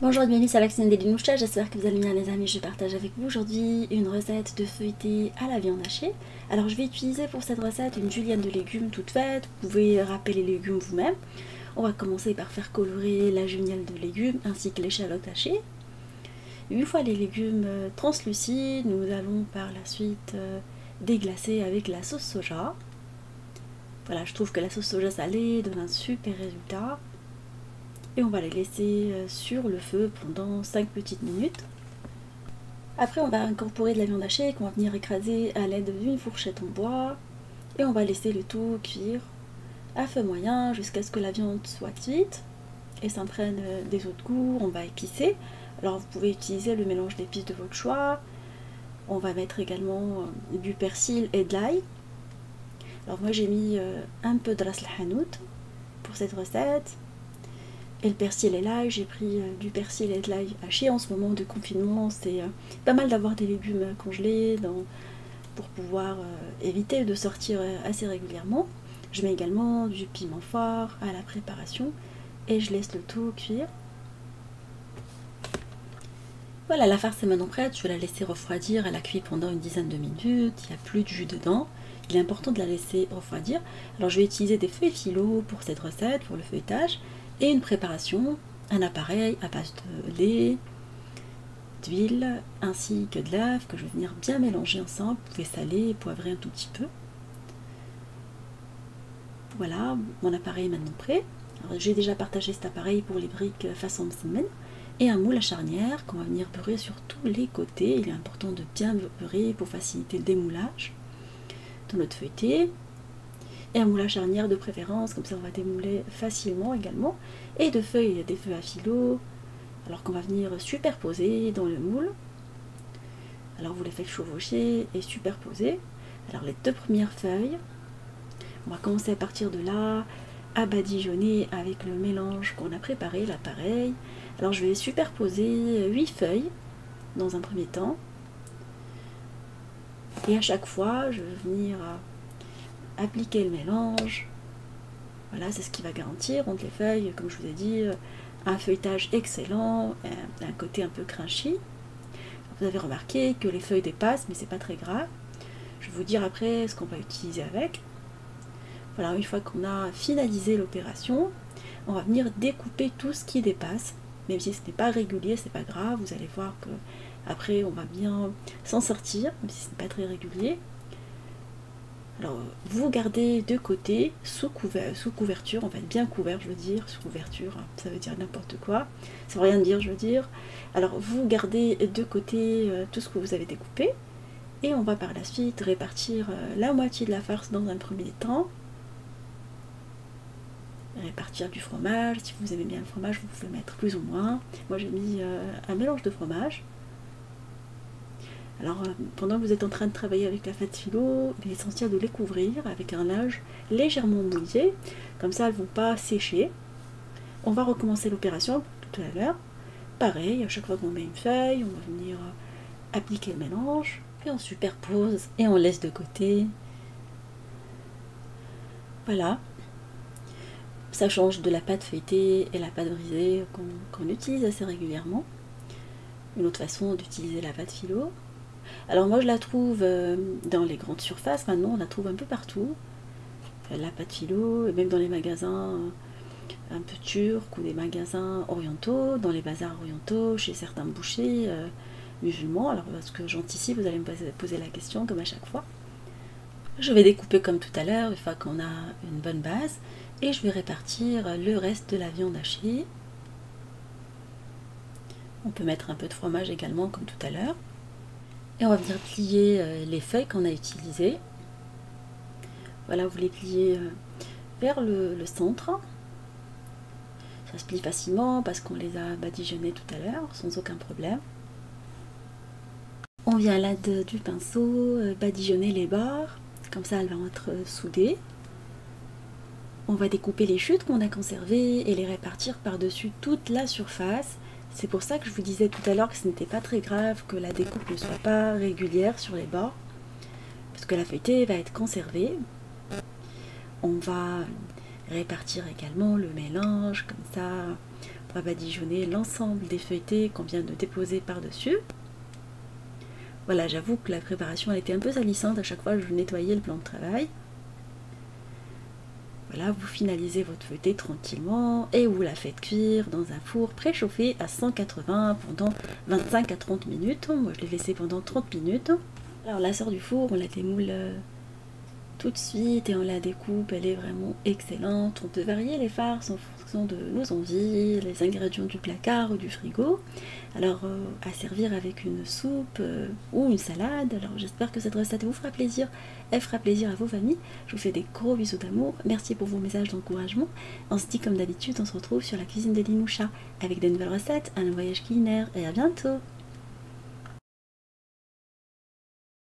Bonjour et bienvenue sur la cuisine d'Eline Moucha, j'espère que vous allez bien les amis. Je partage avec vous aujourd'hui une recette de feuilleté à la viande hachée. Alors je vais utiliser pour cette recette une julienne de légumes toute faite, vous pouvez râper les légumes vous-même. On va commencer par faire colorer la julienne de légumes ainsi que l'échalote hachée. Une fois les légumes translucides, nous allons par la suite déglacer avec la sauce soja. Voilà, je trouve que la sauce soja salée donne un super résultat. Et on va les laisser sur le feu pendant 5 petites minutes. Après on va incorporer de la viande hachée qu'on va venir écraser à l'aide d'une fourchette en bois. Et on va laisser le tout cuire à feu moyen jusqu'à ce que la viande soit cuite et s'imprègne des autres goûts. On va épicer. Alors vous pouvez utiliser le mélange d'épices de votre choix. On va mettre également du persil et de l'ail. Alors moi j'ai mis un peu de ras el hanout pour cette recette. Et le persil et l'ail, j'ai pris du persil et de l'ail haché. En ce moment de confinement, c'est pas mal d'avoir des légumes congelés pour pouvoir éviter de sortir assez régulièrement. Je mets également du piment fort à la préparation et je laisse le tout cuire. Voilà, la farce est maintenant prête, je vais la laisser refroidir. Elle a cuit pendant une dizaine de minutes, il n'y a plus de jus dedans. Il est important de la laisser refroidir. Alors je vais utiliser des feuilles philo pour cette recette, pour le feuilletage. Et une préparation, un appareil à base de lait, d'huile ainsi que de l'œuf que je vais venir bien mélanger ensemble. Vous pouvez saler et poivrer un tout petit peu. Voilà, mon appareil est maintenant prêt. J'ai déjà partagé cet appareil pour les briques façon semaine et un moule à charnière qu'on va venir beurrer sur tous les côtés. Il est important de bien beurrer pour faciliter le démoulage de notre feuilleté. Et un moule à charnière de préférence, comme ça on va démouler facilement également, et des feuilles à filo, alors qu'on va venir superposer dans le moule. Alors vous les faites chevaucher et superposer. Alors les deux premières feuilles, on va commencer à partir de là, à badigeonner avec le mélange qu'on a préparé, l'appareil. Alors je vais superposer 8 feuilles dans un premier temps, et à chaque fois je vais venir appliquer le mélange. Voilà, c'est ce qui va garantir entre les feuilles, comme je vous ai dit, un feuilletage excellent, un côté un peu crunchy. Vous avez remarqué que les feuilles dépassent, mais c'est pas très grave. Je vais vous dire après ce qu'on va utiliser avec. Voilà, une fois qu'on a finalisé l'opération, on va venir découper tout ce qui dépasse. Même si ce n'est pas régulier, c'est pas grave. Vous allez voir que après on va bien s'en sortir, même si ce n'est pas très régulier. Alors, vous gardez de côté, sous couverture, en fait bien couvert, je veux dire, sous couverture, ça veut dire n'importe quoi, ça veut rien dire, je veux dire. Alors, vous gardez de côté tout ce que vous avez découpé, et on va par la suite répartir la moitié de la farce dans un premier temps. Répartir du fromage, si vous aimez bien le fromage, vous pouvez mettre plus ou moins. Moi, j'ai mis un mélange de fromage. Alors, pendant que vous êtes en train de travailler avec la pâte philo, il est essentiel de les couvrir avec un linge légèrement mouillé, comme ça elles ne vont pas sécher. On va recommencer l'opération tout à l'heure. Pareil, à chaque fois qu'on met une feuille, on va venir appliquer le mélange, puis on superpose et on laisse de côté. Voilà. Ça change de la pâte feuilletée et la pâte brisée qu'on utilise assez régulièrement. Une autre façon d'utiliser la pâte philo. Alors moi je la trouve dans les grandes surfaces, maintenant on la trouve un peu partout, la pâte philo, et même dans les magasins un peu turcs ou des magasins orientaux, dans les bazars orientaux, chez certains bouchers musulmans. Alors parce que j'anticipe, vous allez me poser la question comme à chaque fois. Je vais découper comme tout à l'heure, une fois qu'on a une bonne base, et je vais répartir le reste de la viande hachée. On peut mettre un peu de fromage également comme tout à l'heure. Et on va venir plier les feuilles qu'on a utilisées. Voilà, vous les pliez vers le centre. Ça se plie facilement parce qu'on les a badigeonnées tout à l'heure, sans aucun problème. On vient à l'aide du pinceau badigeonner les bords, comme ça elles vont être soudées. On va découper les chutes qu'on a conservées et les répartir par-dessus toute la surface. C'est pour ça que je vous disais tout à l'heure que ce n'était pas très grave que la découpe ne soit pas régulière sur les bords, parce que la feuilletée va être conservée. On va répartir également le mélange comme ça va badigeonner l'ensemble des feuilletés qu'on vient de déposer par-dessus. Voilà, j'avoue que la préparation a été un peu salissante, à chaque fois je nettoyais le plan de travail. Voilà, vous finalisez votre feuilleté tranquillement et vous la faites cuire dans un four préchauffé à 180 pendant 25 à 30 minutes. Moi je l'ai laissé pendant 30 minutes. Alors on la sort du four, on la démoule tout de suite et on la découpe, elle est vraiment excellente. On peut varier les farces en fonction de nos envies, les ingrédients du placard ou du frigo. Alors à servir avec une soupe ou une salade. Alors j'espère que cette recette vous fera plaisir, elle fera plaisir à vos familles. Je vous fais des gros bisous d'amour, merci pour vos messages d'encouragement. On se dit comme d'habitude, on se retrouve sur la cuisine de Linoucha avec de nouvelles recettes, un voyage culinaire et à bientôt.